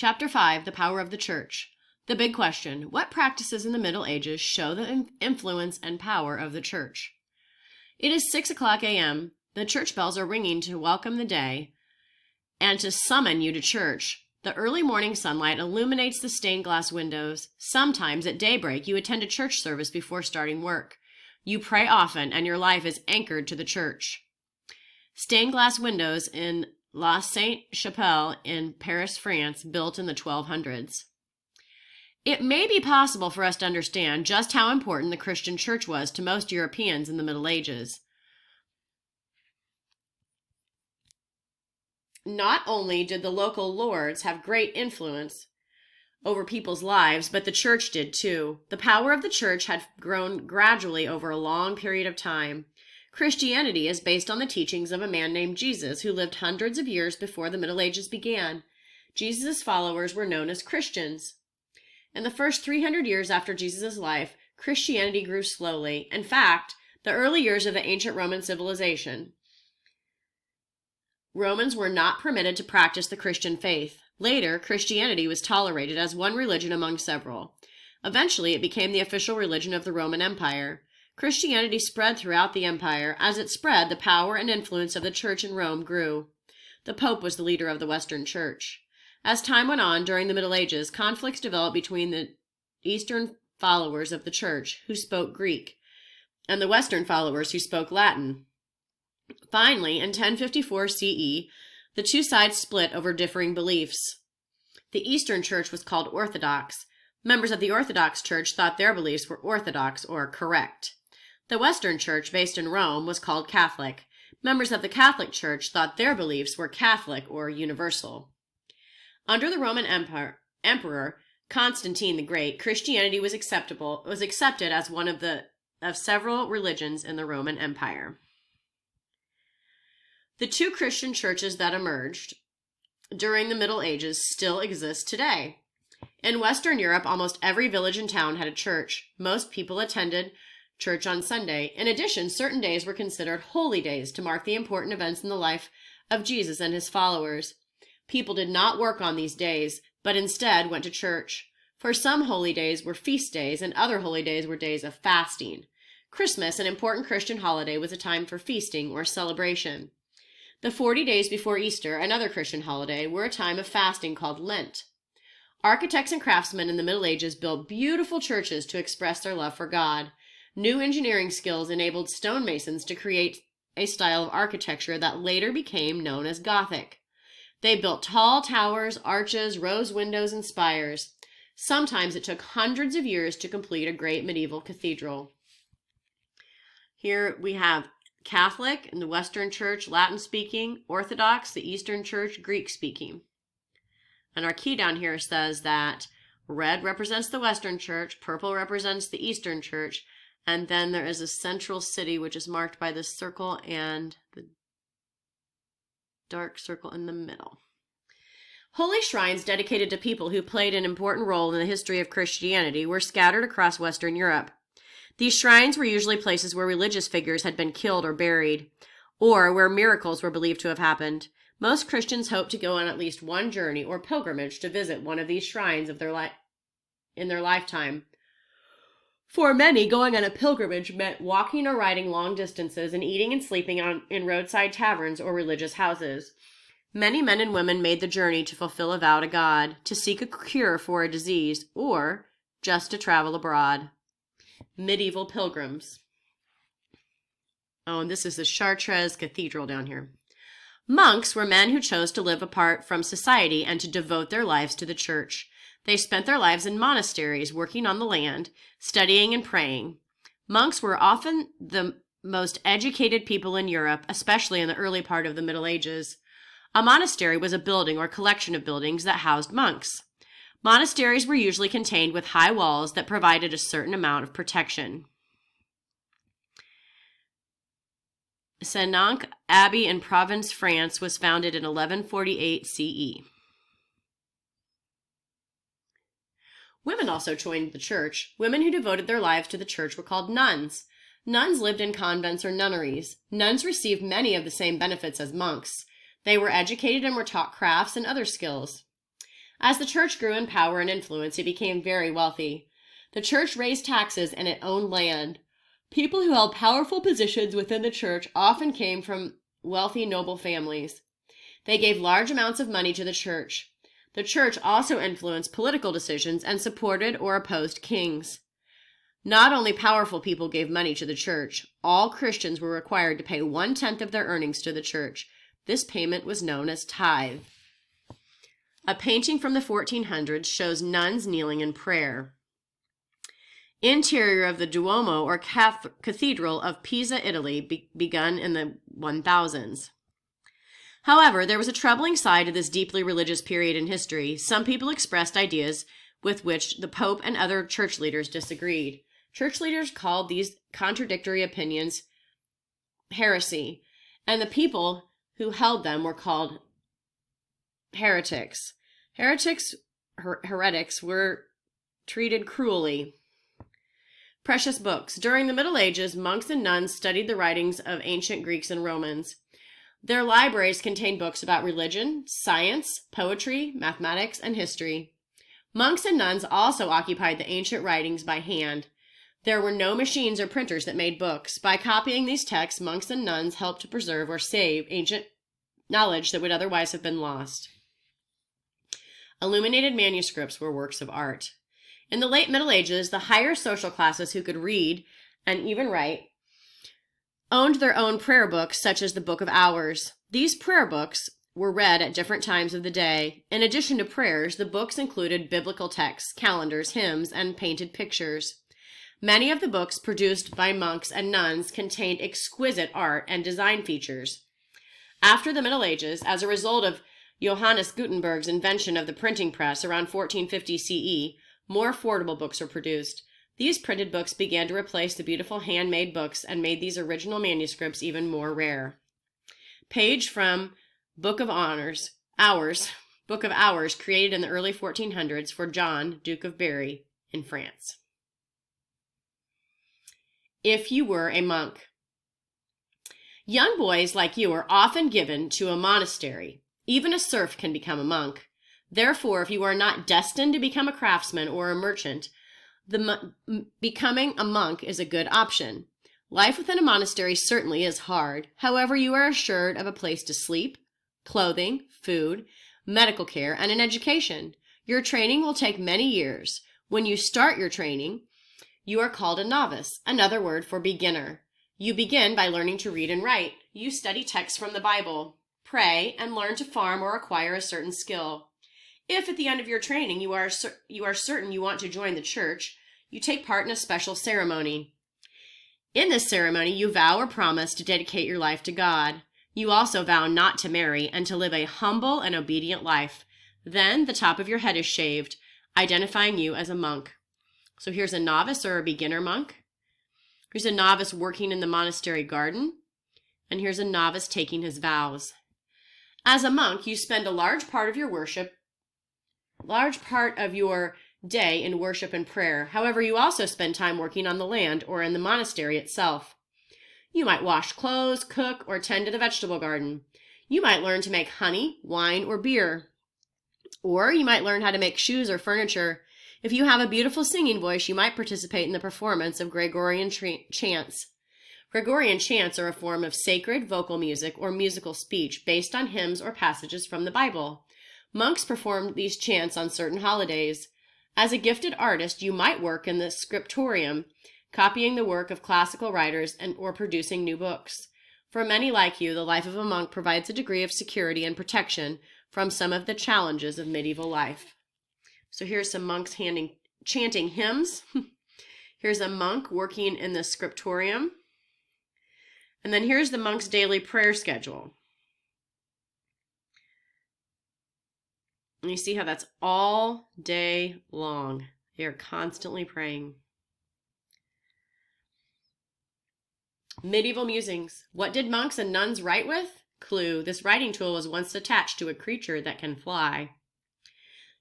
Chapter 5, The Power of the Church. The big question: what practices in the Middle Ages show the influence and power of the church? It is 6:00 a.m. The church bells are ringing to welcome the day and to summon you to church. The early morning sunlight illuminates the stained glass windows. Sometimes at daybreak you attend a church service before starting work. You pray often, and your life is anchored to the church. Stained glass windows in La Sainte-Chapelle in Paris, France, built in the 1200s. It may be possible for us to understand just how important the Christian church was to most Europeans in the Middle Ages. Not only did the local lords have great influence over people's lives, but the church did too. The power of the church had grown gradually over a long period of time. Christianity is based on the teachings of a man named Jesus who lived hundreds of years before the Middle Ages began. Jesus' followers were known as Christians. In the first 300 years after Jesus' life, Christianity grew slowly. In fact, the early years of the ancient Roman civilization, Romans were not permitted to practice the Christian faith. Later, Christianity was tolerated as one religion among several. Eventually, it became the official religion of the Roman Empire. Christianity spread throughout the empire. As it spread, the power and influence of the church in Rome grew. The Pope was the leader of the Western Church. As time went on during the Middle Ages, conflicts developed between the Eastern followers of the church, who spoke Greek, and the Western followers who spoke Latin. Finally, in 1054 CE, the two sides split over differing beliefs. The Eastern Church was called Orthodox. Members of the Orthodox Church thought their beliefs were orthodox or correct. The Western Church, based in Rome, was called Catholic. Members of the Catholic Church thought their beliefs were Catholic or universal. Under the Roman Emperor Constantine the Great, Christianity was accepted as one of several religions in the Roman Empire. The two Christian churches that emerged during the Middle Ages still exist today. In Western Europe, almost every village and town had a church. Most people attended church on Sunday. In addition, certain days were considered holy days to mark the important events in the life of Jesus and his followers. People did not work on these days, but instead went to church. For some holy days were feast days, and other holy days were days of fasting. Christmas, an important Christian holiday, was a time for feasting or celebration. The 40 days before Easter, another Christian holiday, were a time of fasting called Lent. Architects and craftsmen in the Middle Ages built beautiful churches to express their love for God. New engineering skills enabled stonemasons to create a style of architecture that later became known as Gothic. They built tall towers, arches, rose windows, and spires. Sometimes it took hundreds of years to complete a great medieval cathedral. Here we have Catholic in the Western Church, Latin-speaking, Orthodox, the Eastern Church, Greek-speaking. And our key down here says that red represents the Western Church, purple represents the Eastern Church, and then there is a central city which is marked by this circle and the dark circle in the middle. Holy shrines dedicated to people who played an important role in the history of Christianity were scattered across Western Europe. These shrines were usually places where religious figures had been killed or buried, or where miracles were believed to have happened. Most Christians hoped to go on at least one journey or pilgrimage to visit one of these shrines in their lifetime. For many, going on a pilgrimage meant walking or riding long distances and eating and sleeping in roadside taverns or religious houses. Many men and women made the journey to fulfill a vow to God, to seek a cure for a disease, or just to travel abroad. Medieval pilgrims. Oh, and this is the Chartres Cathedral down here. Monks were men who chose to live apart from society and to devote their lives to the church. They spent their lives in monasteries, working on the land, studying and praying. Monks were often the most educated people in Europe, especially in the early part of the Middle Ages. A monastery was a building or collection of buildings that housed monks. Monasteries were usually contained with high walls that provided a certain amount of protection. Senanque Abbey in Provence, France, was founded in 1148 CE. Women also joined the church. Women who devoted their lives to the church were called nuns. Nuns lived in convents or nunneries. Nuns received many of the same benefits as monks. They were educated and were taught crafts and other skills. As the church grew in power and influence, it became very wealthy. The church raised taxes and it owned land. People who held powerful positions within the church often came from wealthy noble families. They gave large amounts of money to the church. The church also influenced political decisions and supported or opposed kings. Not only powerful people gave money to the church, all Christians were required to pay 1/10 of their earnings to the church. This payment was known as tithe. A painting from the 1400s shows nuns kneeling in prayer. Interior of the Duomo or Cathedral of Pisa, Italy, begun in the 1000s. However, there was a troubling side to this deeply religious period in history. Some people expressed ideas with which the Pope and other church leaders disagreed. Church leaders called these contradictory opinions heresy, and the people who held them were called heretics. Heretics were treated cruelly. Precious books. During the Middle Ages, monks and nuns studied the writings of ancient Greeks and Romans. Their libraries contained books about religion, science, poetry, mathematics, and history. Monks and nuns also occupied the ancient writings by hand. There were no machines or printers that made books. By copying these texts, monks and nuns helped to preserve or save ancient knowledge that would otherwise have been lost. Illuminated manuscripts were works of art. In the late Middle Ages, the higher social classes who could read and even write owned their own prayer books, such as the Book of Hours. These prayer books were read at different times of the day. In addition to prayers, the books included biblical texts, calendars, hymns, and painted pictures. Many of the books produced by monks and nuns contained exquisite art and design features. After the Middle Ages, as a result of Johannes Gutenberg's invention of the printing press around 1450 CE, more affordable books were produced. These printed books began to replace the beautiful handmade books and made these original manuscripts even more rare. Page from Book of Hours, created in the early 1400s for John, Duke of Berry, in France. If you were a monk. Young boys like you are often given to a monastery. Even a serf can become a monk. Therefore, if you are not destined to become a craftsman or a merchant, becoming a monk is a good option. Life within a monastery certainly is hard. However, you are assured of a place to sleep, clothing, food, medical care, and an education. Your training will take many years. When you start your training, you are called a novice, another word for beginner. You begin by learning to read and write. You study texts from the Bible, pray, and learn to farm or acquire a certain skill. If at the end of your training you are certain you want to join the church, you take part in a special ceremony. In this ceremony, you vow or promise to dedicate your life to God. You also vow not to marry and to live a humble and obedient life. Then the top of your head is shaved, identifying you as a monk. So here's a novice or a beginner monk. Here's a novice working in the monastery garden. And here's a novice taking his vows. As a monk, you spend a large part of your day in worship and prayer. However, you also spend time working on the land or in the monastery itself. You might wash clothes, cook, or tend to the vegetable garden. You might learn to make honey, wine, or beer. Or you might learn how to make shoes or furniture. If you have a beautiful singing voice, you might participate in the performance of Gregorian chants. Gregorian chants are a form of sacred vocal music or musical speech based on hymns or passages from the Bible. Monks performed these chants on certain holidays. As a gifted artist, you might work in the scriptorium, copying the work of classical writers or producing new books. For many like you, the life of a monk provides a degree of security and protection from some of the challenges of medieval life. So here's some monks chanting hymns. Here's a monk working in the scriptorium. And then here's the monk's daily prayer schedule. And you see how that's all day long. They are constantly praying. Medieval musings. What did monks and nuns write with? Clue. This writing tool was once attached to a creature that can fly.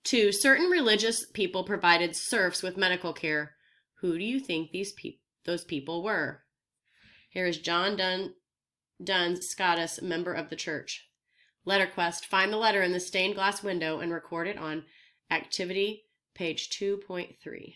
2. Certain religious people provided serfs with medical care. Who do you think those people were? Here is John Duns Scotus, member of the church. Letter quest. Find the letter in the stained glass window and record it on Activity, page 2.3.